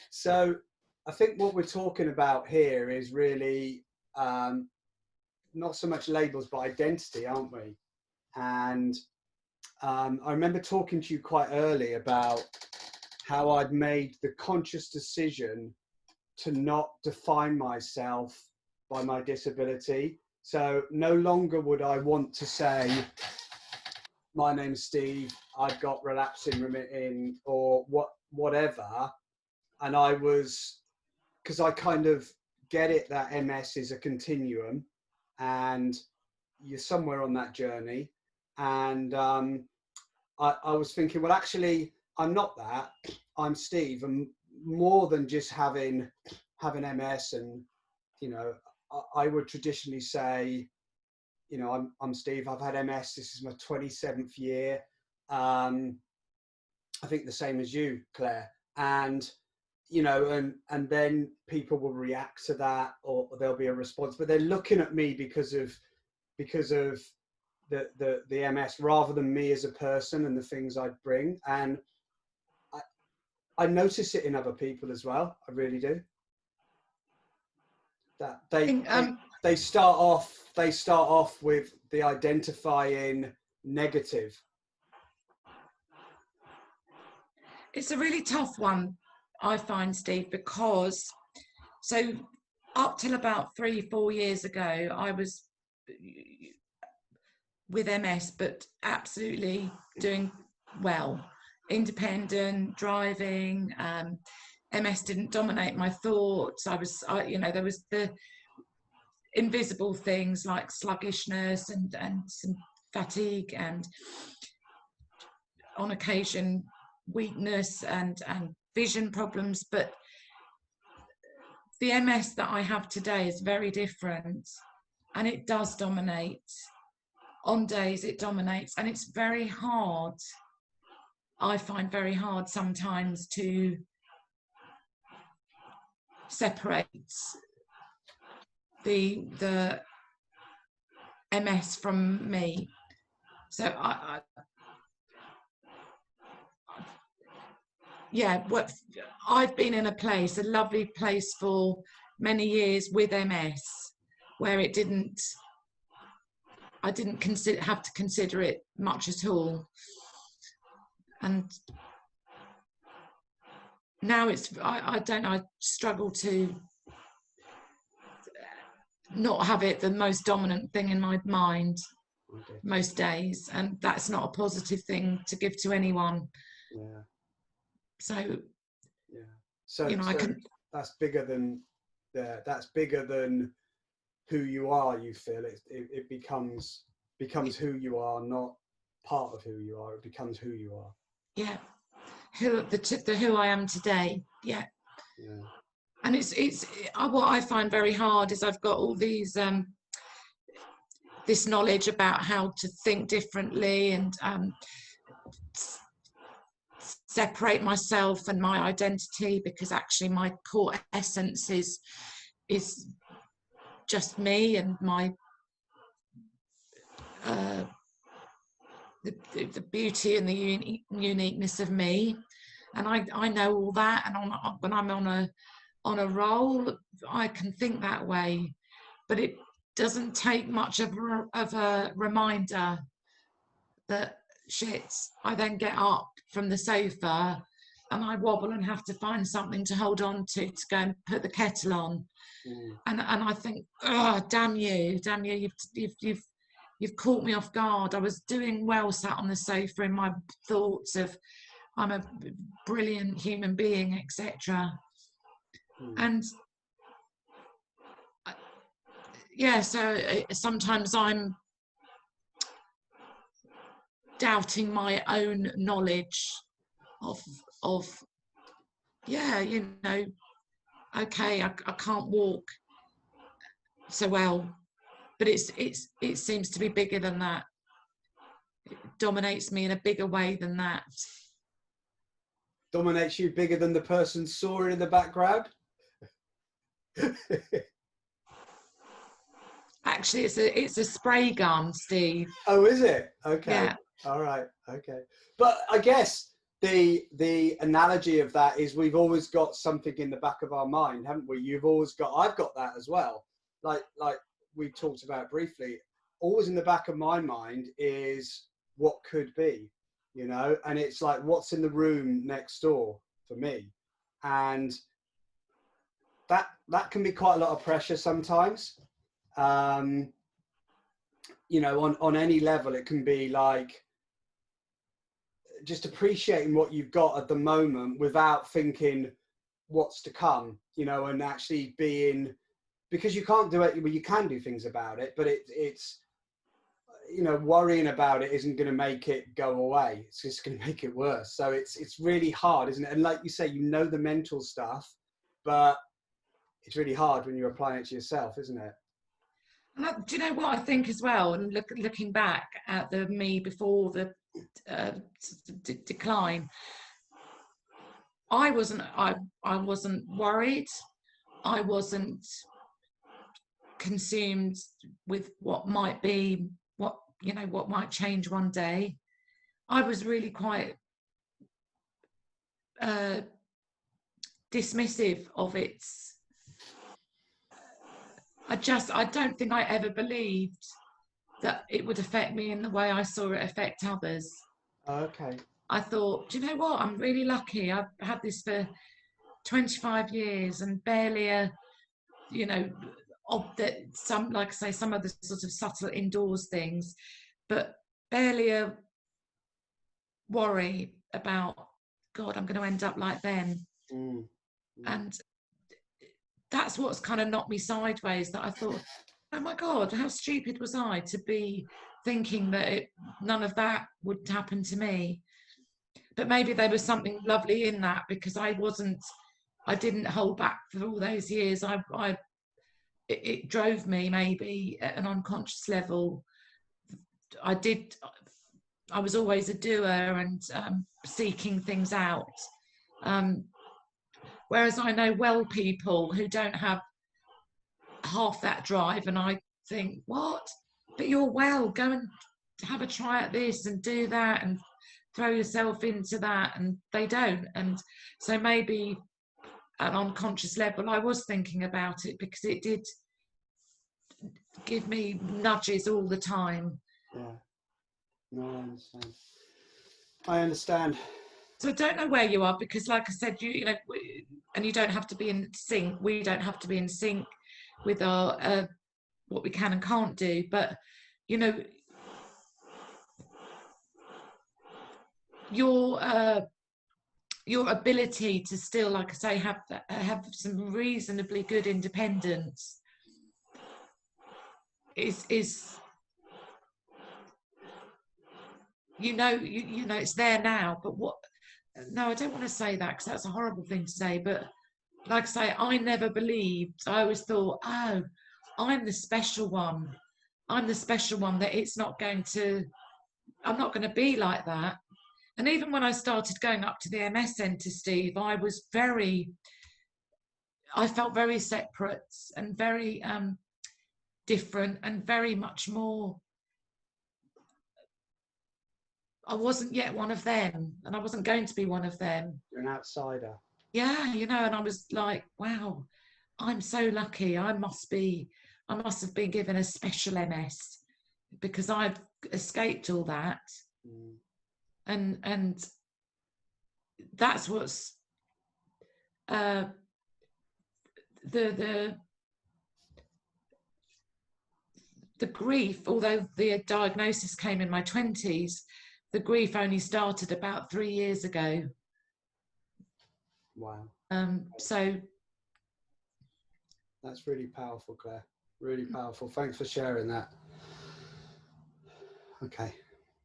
So I think what we're talking about here is really not so much labels, but identity, aren't we? And I remember talking to you quite early about how I'd made the conscious decision to not define myself by my disability. So no longer would I want to say, my name's Steve, I've got relapsing remitting or whatever. And I was, because I kind of get it that MS is a continuum and you're somewhere on that journey. And I was thinking, well, actually, I'm not that. I'm Steve. And more than just having MS. And, you know, I would traditionally say, you know, I'm Steve. I've had MS. This is my 27th year. I think the same as you, Claire. And, you know, and then people will react to that, or there'll be a response. But they're looking at me because of the MS rather than me as a person and the things I bring. And I notice it in other people as well. I really do. That they start off with the identifying negative. It's a really tough one, I find, Steve, because so up till about 3-4 years ago, I was with MS, but absolutely doing well, independent, driving. MS didn't dominate my thoughts. You know, there was the invisible things like sluggishness and some fatigue and on occasion weakness and vision problems, but the MS that I have today is very different, and it does dominate. On days it dominates, and it's very hard. I find very hard sometimes to separate the MS from me. So yeah, I've been in a lovely place for many years with MS, where I didn't have to consider it much at all. And now I don't know, I struggle to not have it the most dominant thing in my mind most days, and that's not a positive thing to give to anyone. Yeah. So yeah. So, you know, so that's bigger than who you are. You feel it becomes who you are, not part of who you are. It becomes who you are. Yeah. Who I am today. Yeah. Yeah. And it's what I find very hard is I've got all these this knowledge about how to think differently and separate myself and my identity, because actually my core essence is just me and my the beauty and the uniqueness of me. And I know all that, and when I'm on a roll, I can think that way, but it doesn't take much of a reminder that shit, I then get up from the sofa and I wobble and have to find something to hold on to go and put the kettle on. And I think, oh, damn you, you've caught me off guard. I was doing well sat on the sofa in my thoughts of I'm a brilliant human being, etc. And yeah, so sometimes I'm doubting my own knowledge of yeah, you know, okay, I can't walk so well, but it seems to be bigger than that. It dominates me in a bigger way than that. Dominates you bigger than the person sawing in the background? Actually, it's a spray gun, Steve. Oh, is it? Okay. Yeah. All right. Okay. But I guess the analogy of that is we've always got something in the back of our mind, haven't we? You've always got, I've got that as well. Like we talked about briefly, always in the back of my mind is what could be, you know, and it's like, what's in the room next door for me? And that can be quite a lot of pressure sometimes. You know, on any level, it can be like, just appreciating what you've got at the moment without thinking what's to come, you know, and actually being, because you can't do it, well, you can do things about it, but it's, you know, worrying about it isn't going to make it go away. It's just going to make it worse. So it's really hard, isn't it? And like you say, you know, the mental stuff, but it's really hard when you're applying it to yourself, isn't it? Do you know what I think as well? And looking back at the me before the decline, I wasn't worried. I wasn't consumed with what might be, what, you know, what might change one day. I was really quite dismissive of its. I don't think I ever believed that it would affect me in the way I saw it affect others. Okay. I thought, do you know what? I'm really lucky. I've had this for 25 years and barely a, you know, of that, some, like I say, some of the sort of subtle indoors things, but barely a worry about, God, I'm going to end up like them. And that's what's kind of knocked me sideways, that I thought, oh my God, how stupid was I to be thinking that none of that would happen to me. But maybe there was something lovely in that, because I didn't hold back for all those years. It drove me, maybe at an unconscious level. I was always a doer and seeking things out. Whereas I know well people who don't have half that drive, and I think, what? But you're well, go and have a try at this and do that and throw yourself into that, and they don't. And so maybe at an unconscious level I was thinking about it, because it did give me nudges all the time. Yeah. No, I understand. So I don't know where you are, because like I said, you know, and you don't have to be in sync. We don't have to be in sync with our what we can and can't do. But you know, your ability to still, like I say, have some reasonably good independence is you know it's there now. But what? No, I don't want to say that, because that's a horrible thing to say. But like I say, I never believed. I always thought, oh, I'm the special one. I'm the special one, that it's not going to. I'm not going to be like that. And even when I started going up to the MS Centre, Steve, I felt very separate and very different, and very much more. I wasn't yet one of them, and I wasn't going to be one of them. You're an outsider. Yeah, you know, and I was like, wow, I'm so lucky. I must have been given a special MS, because I've escaped all that. And that's what's the grief. Although the diagnosis came in my 20s, the grief only started about 3 years ago. Wow. So that's really powerful, Claire. Really powerful. Thanks for sharing that. Okay.